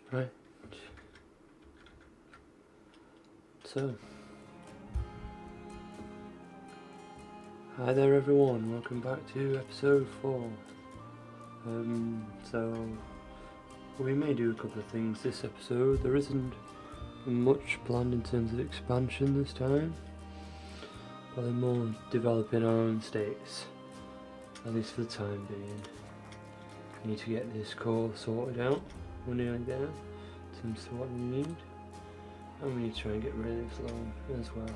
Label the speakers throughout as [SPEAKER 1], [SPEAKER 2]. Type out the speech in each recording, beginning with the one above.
[SPEAKER 1] Right. So, hi there everyone, welcome back to episode 4. So we may do a couple of things this episode. There isn't much planned in terms of expansion this time, but they're more developing our own states, at least for the time being. We need to get this core sorted out. We're nearly there in terms of what we need, and we need to try and get rid of this loan as well.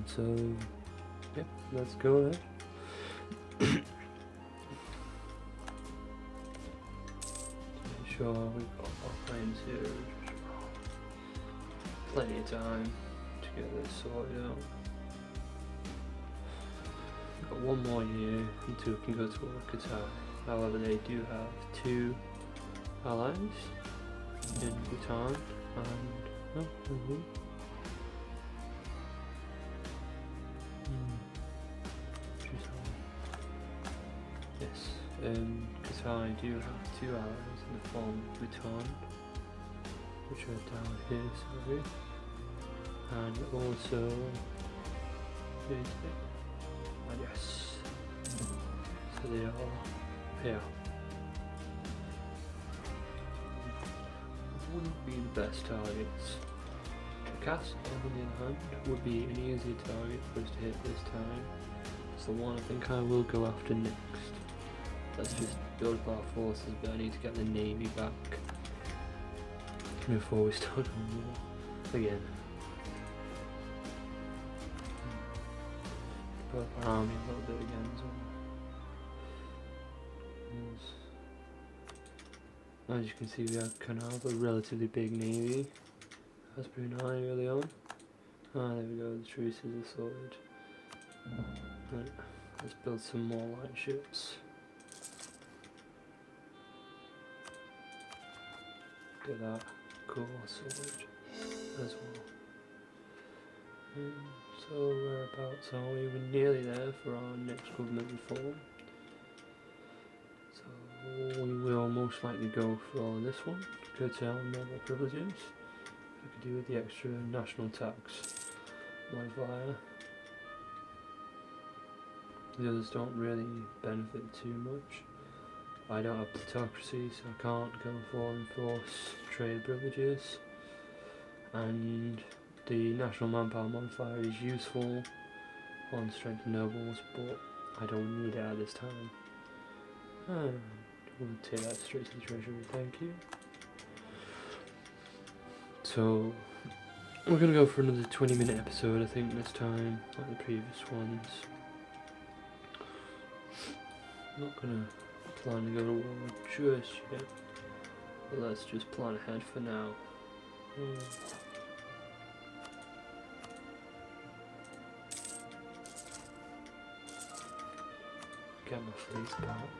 [SPEAKER 1] So yeah, let's go ahead. Make sure we've got our claims here. Plenty of time to get this sorted out. We've got one more year until we can go to war with Qatar. However, they do have 2 allies in Bhutan and yes, Qatar do have 2 allies in the form of Bhutan, which are down here, sorry, and also yes, so they are here. Wouldn't be the best targets. The castle, on the other hand, would be an easier target for us to hit this time. It's the one I think I will go after next. Let's just build up our forces, but I need to get the navy back before we start on war again. Build up our army a little bit again as well. As you can see, we have a relatively big navy. That's Brunei early on. There we go, the truces are sorted. Right, let's build some more light ships. Get that core sorted as well. So whereabouts are we? We're nearly there for our next government reform. We will most likely go for this one, curtail member privileges. I could do with the extra national tax modifier. The others don't really benefit too much. I don't have plutocracy, so I can't go for enforce trade privileges. And the national manpower modifier is useful on strength nobles, but I don't need it at this time. We'll take that straight to the treasury, thank you. So, we're going to go for another 20-minute episode, I think, this time, like the previous ones. I'm not going to plan to go to war just yet, but let's just plan ahead for now. Get my fleets back.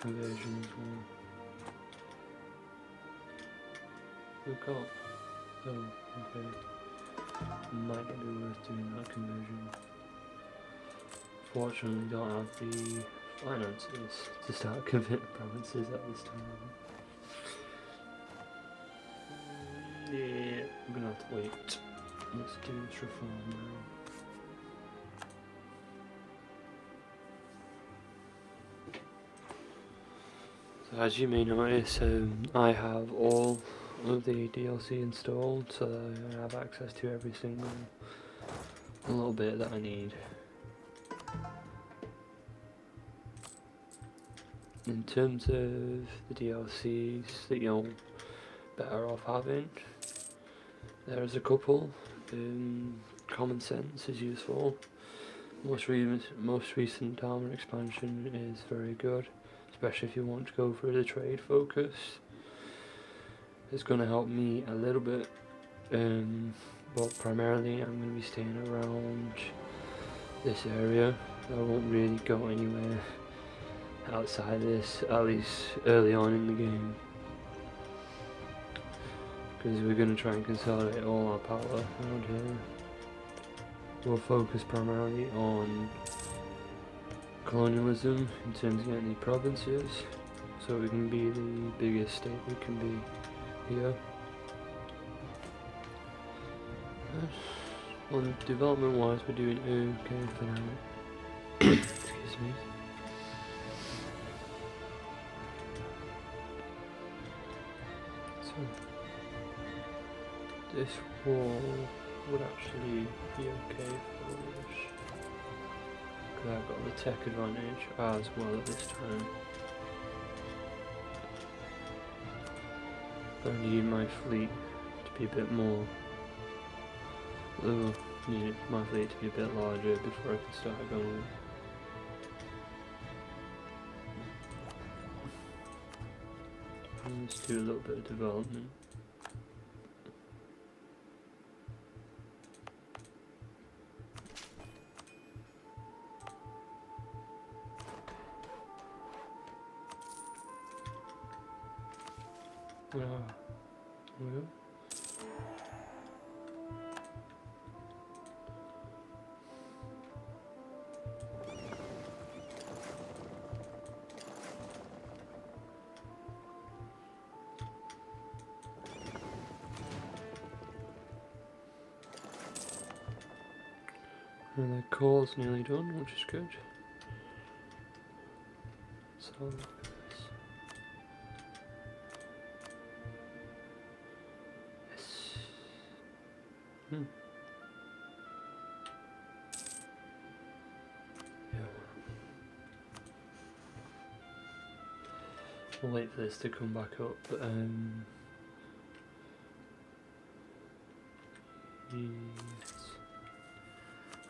[SPEAKER 1] Conversion as well. We've got. Oh, okay. Might not be worth doing that conversion. Fortunately, we don't have the finances to start converting provinces at this time. Yeah, we're gonna have to wait. Let's do this reform now. So as you may notice, I have all of the DLC installed, so that I have access to every single little bit that I need. In terms of the DLCs that you're better off having, there's a couple. Common Sense is useful. Most recent armor expansion is very good, especially if you want to go for the trade focus. It's going to help me a little bit, but primarily I'm going to be staying around this area. I won't really go anywhere outside this, at least early on in the game, because we're going to try and consolidate all our power around here. We'll focus primarily on colonialism in terms of getting the provinces, so we can be the biggest state we can be here. Well, development wise we're doing okay for now. Excuse me. So this wall would actually be okay for us, because I've got the tech advantage as well at this time. But I need my fleet to be a bit more. Need my fleet to be a bit larger before I can start going. Let's do a little bit of development. There we go. And the core's nearly done, which is good. So look at this. Yes. Yeah. We'll wait for this to come back up. Yes.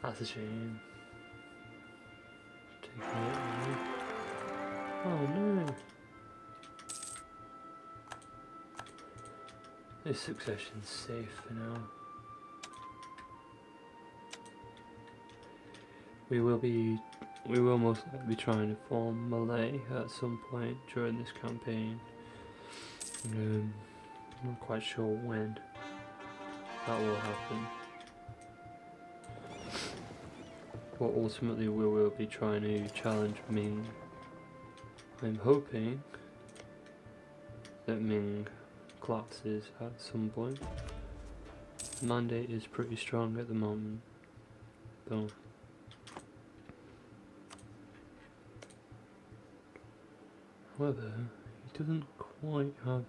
[SPEAKER 1] That's a shame. Taking it away. Oh no! This succession's safe for now. We will most likely be trying to form Malay at some point during this campaign. I'm not quite sure when that will happen. But ultimately we will be trying to challenge Ming. I'm hoping that Ming collapses at some point. Mandate is pretty strong at the moment, though. However, he doesn't quite have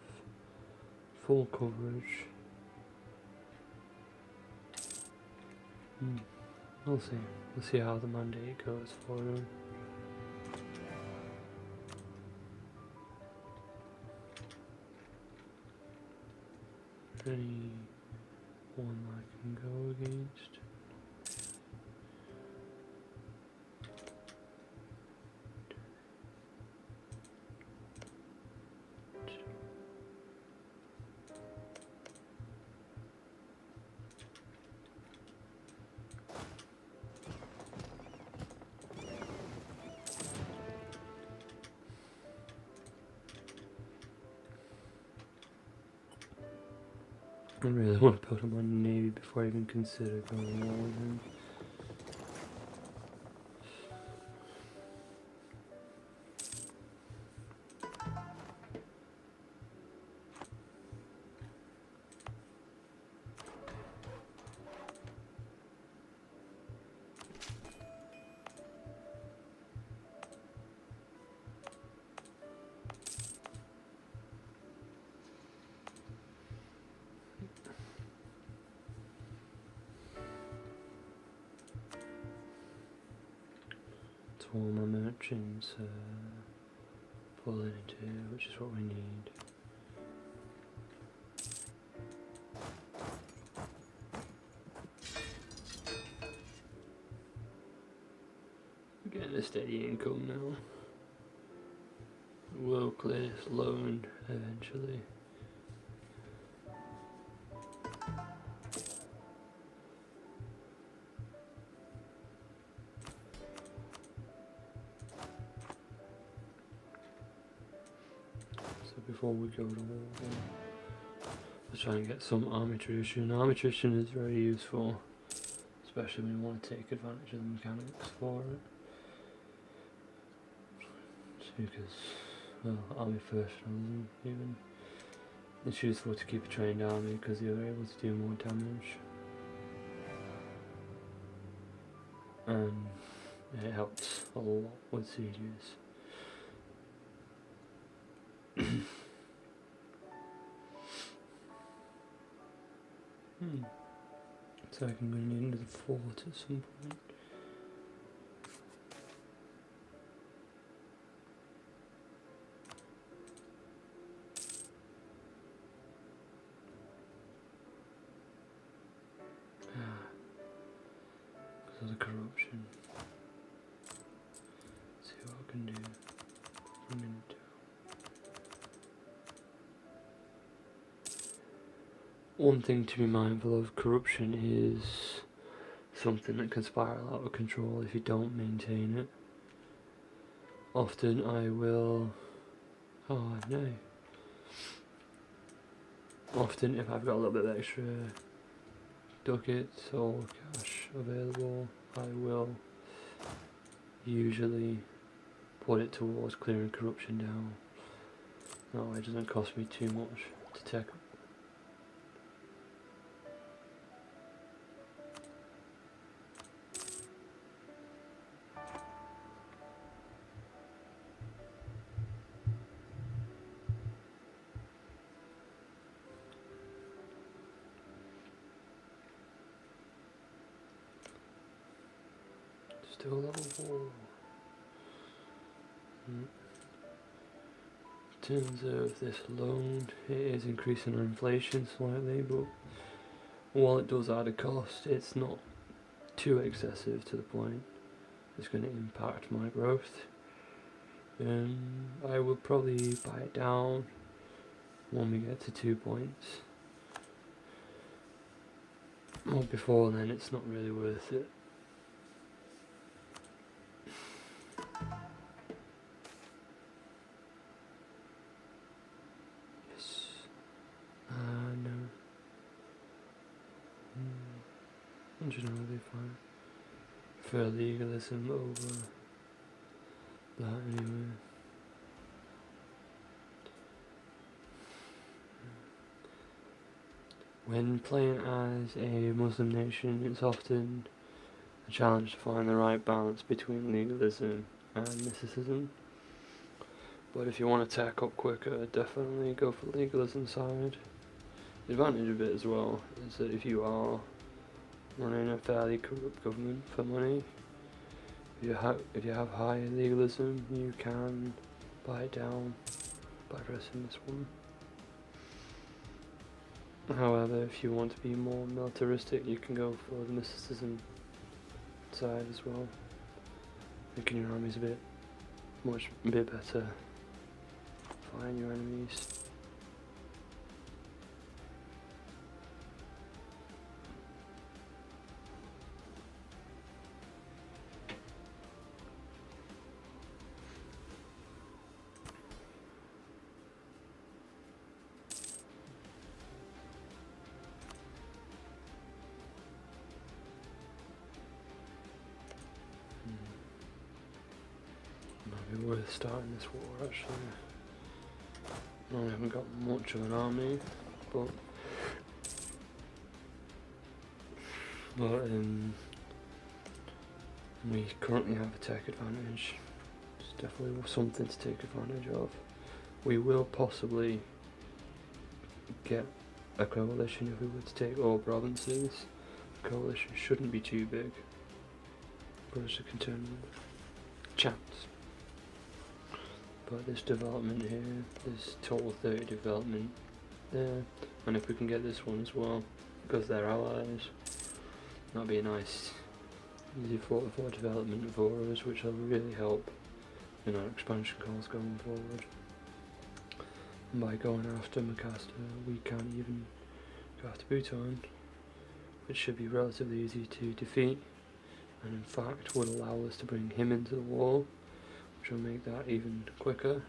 [SPEAKER 1] full coverage. We'll see. We'll see how the mandate goes for him. Any one I can go against? I really want to build him on Navy before I even consider going war with him. All my merchants fall into, which is what we need. We're getting a steady income now. We'll clear this loan eventually. Before we go to war, let's try and get some army tradition. Army tradition is very useful, especially when you want to take advantage of the mechanics for it. Because well, army professionalism even. It's useful to keep a trained army because you're able to do more damage. And it helps a lot with sieges. So I can go into the fort at some point. Because of the corruption. Let's see what I can do. I'm gonna do. One thing to be mindful of, corruption is something that can spiral out of control if you don't maintain it. Often I will... oh no. Often if I've got a little bit of extra ducats or cash available, I will usually put it towards clearing corruption down. That way it doesn't cost me too much to take up. Still level 4. In terms of this loan, it is increasing our inflation slightly, but while it does add a cost, it's not too excessive to the point it's going to impact my growth. I will probably buy it down when we get to 2 points. Well, before then it's not really worth it. No. I'm generally fine. Prefer legalism over that anyway. When playing as a Muslim nation, it's often a challenge to find the right balance between legalism and mysticism. But if you want to tack up quicker, definitely go for the legalism side. The advantage of it as well is that if you are running a fairly corrupt government for money, if you have high legalism, you can buy it down by pressing this one. However, if you want to be more militaristic, you can go for the mysticism side as well, making your armies a bit better, find your enemies. Might be worth starting this war actually. I haven't got much of an army, but we currently have a tech advantage. It's definitely something to take advantage of. We will possibly get a coalition if we were to take all provinces. The coalition shouldn't be too big, but it's a concern chance. But this development here, this total 30 development there, and if we can get this one as well, because they're allies, that'll be a nice easy 44 development for us, which will really help in our expansion calls going forward. And by going after Macaster, we can even go after Bhutan, which should be relatively easy to defeat, and in fact would allow us to bring him into the war, which will make that even quicker.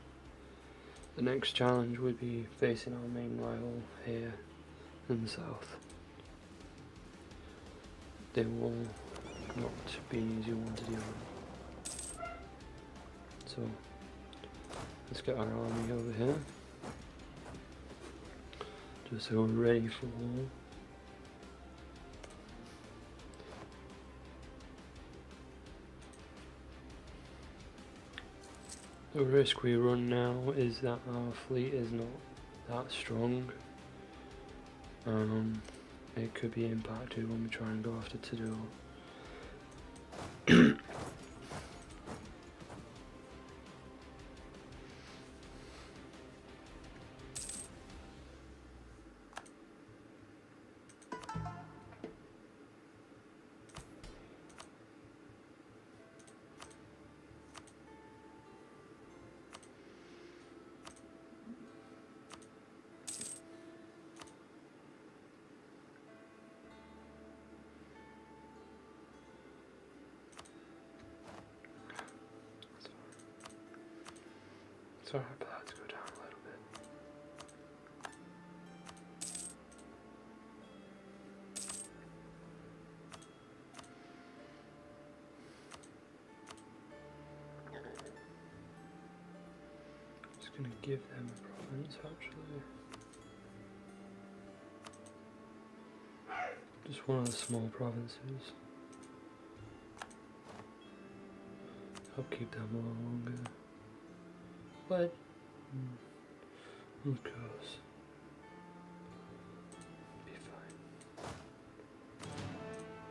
[SPEAKER 1] The next challenge would be facing our main rival here in the south. They will not be an easy one to deal with. So Let's get our army over here. Just so we're ready for war. The risk we run now is that our fleet is not that strong. It could be impacted when we try and go after Tidal. Sorry, but let's go down a little bit. Just gonna give them a province actually. Just one of the small provinces. I'll keep them a little longer. But of course, be fine.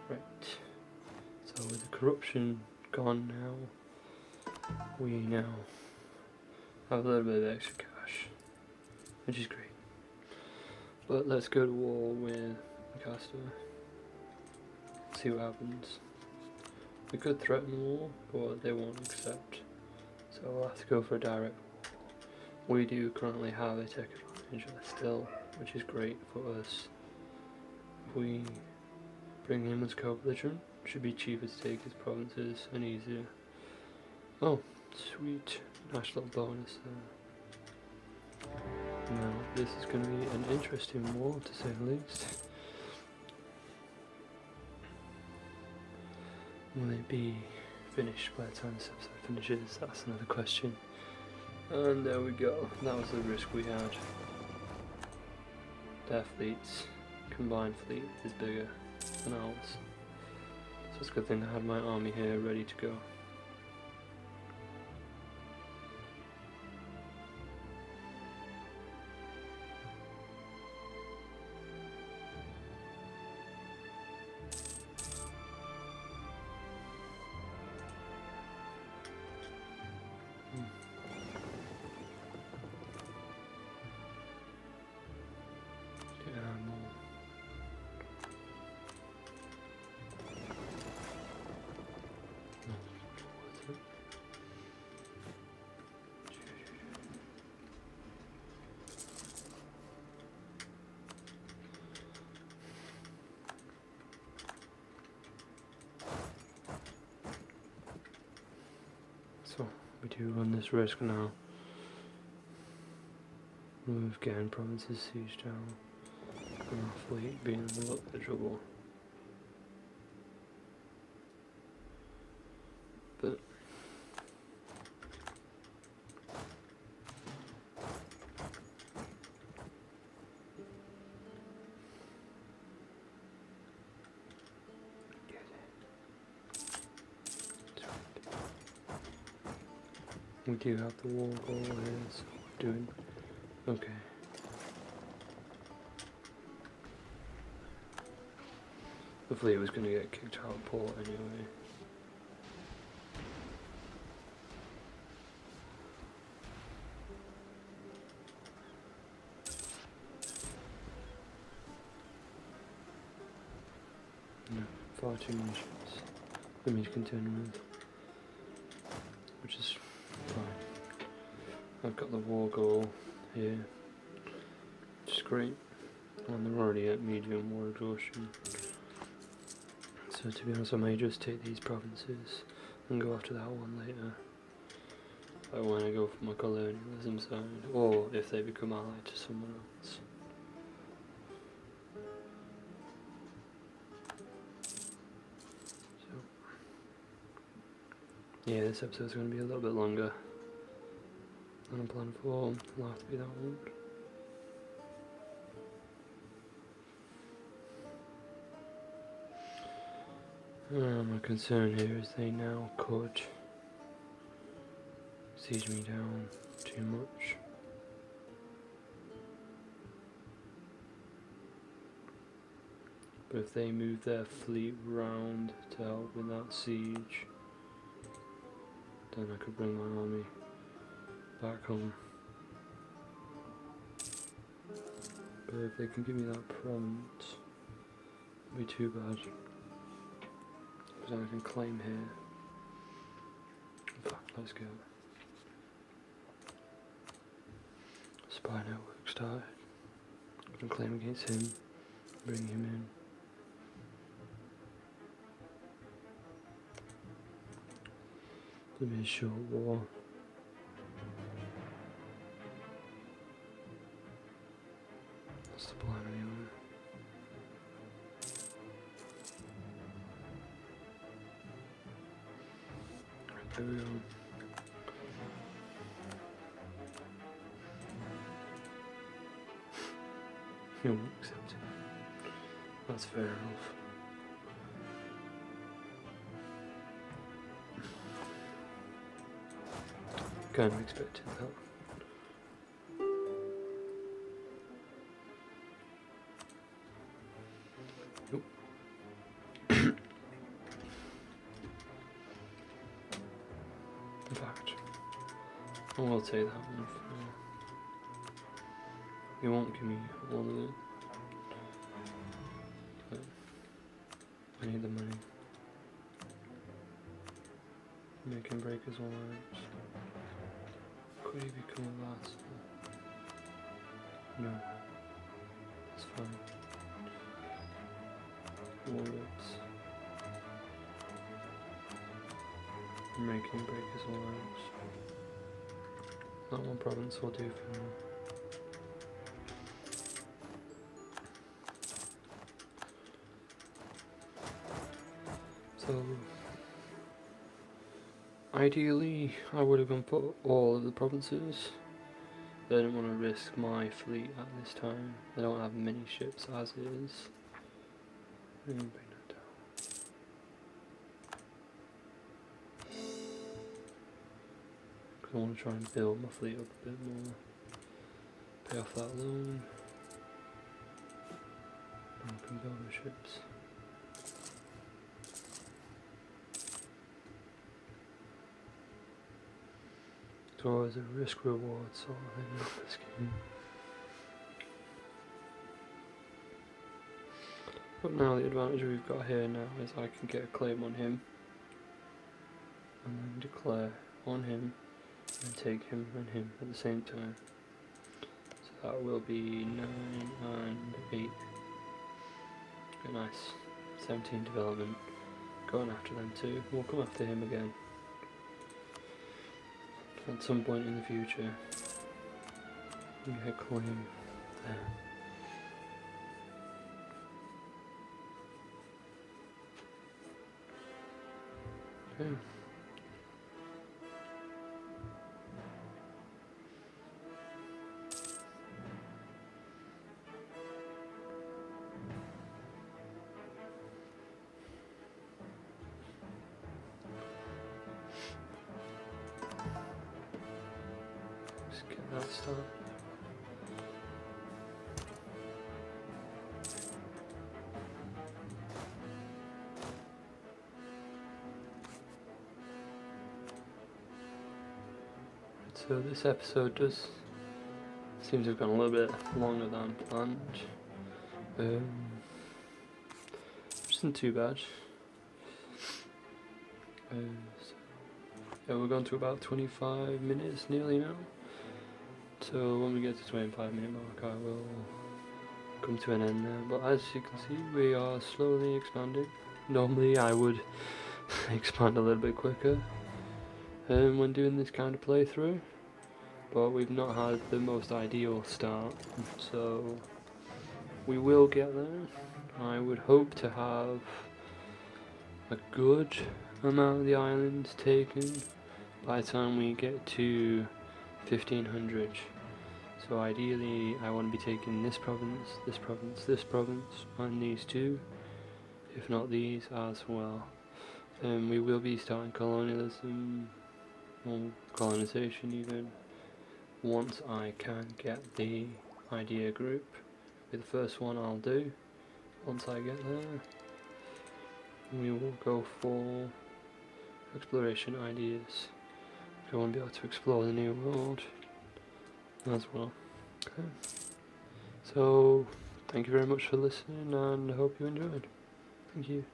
[SPEAKER 1] Right. So with the corruption gone now, we now have a little bit of extra cash, which is great. But let's go to war with Lancaster. See what happens. We could threaten war, but they won't accept. So we'll have to go for a direct war. We do currently have a tech advantage still, which is great for us. If we bring him as co-belligerent, it should be cheaper to take his provinces and easier. Oh, sweet national bonus there. Now, this is going to be an interesting war to say the least. Will it be finished by the time this episode finishes? That's another question. And there we go. That was the risk we had. Their fleets, combined fleet, is bigger than ours. So it's a good thing I had my army here ready to go. So we do run this risk now of getting provinces sieged down and our fleet being in a little bit of trouble. But we do have the war goal here, so we're doing okay. The fleet was going to get kicked out of port anyway. No, far too many ships for me to contend with, which is fine. I've got the war goal here, which is great, and they're already at medium war exhaustion. So to be honest, I may just take these provinces and go after that one later. Like when I go for my colonialism side, or if they become allied to someone else. So yeah, this episode's going to be a little bit longer. Unplanned for, it'll have to be that one. My concern here is they now could siege me down too much. But if they move their fleet round to help with that siege, then I could bring my army back home. But if they can give me that province, it'll be too bad. Because I can claim here. In fact, let's go. Spy network started. I can claim against him, bring him in. Give me a short war. That's the plan anyway. Right, there we go. He won't accept it. That's fair enough. Kind of expected that. Nope. In fact, I will take that one for now. He won't give me all of it. But I need the money. Make him break his alliance. Could he become a last? No. That's fine. Warlords. Make him break his alliance. That one province will do for now. So ideally, I would have gone for all of the provinces. I didn't want to risk my fleet at this time. I don't have many ships as is. Bring that down. Because I want to try and build my fleet up a bit more. Pay off that loan. And I can build my ships. It's always a risk-reward sort of thing with this game. But now the advantage we've got here now is I can get a claim on him and then declare on him and take him and him at the same time. So that will be 9 and 8. Okay, nice. 17 development. Going after them too. We'll come after him again at some point in the future. We get a claim there. Okay. Let's get that started. So this episode does seem to have gone a little bit longer than planned, which isn't too bad. So yeah, we're going to about 25 minutes nearly now. So when we get to 25-minute mark, I will come to an end there. But as you can see, we are slowly expanding. Normally I would expand a little bit quicker when doing this kind of playthrough, but we've not had the most ideal start, so we will get there. I would hope to have a good amount of the islands taken by the time we get to 1500. So ideally I want to be taking this province, this province, this province, and these two, if not these as well. We will be starting colonialism, or colonization even, once I can get the idea group. Be the first one I'll do. Once I get there, we will go for exploration ideas. I want to be able to explore the new world as well. Okay. So, thank you very much for listening, and I hope you enjoyed. Thank you.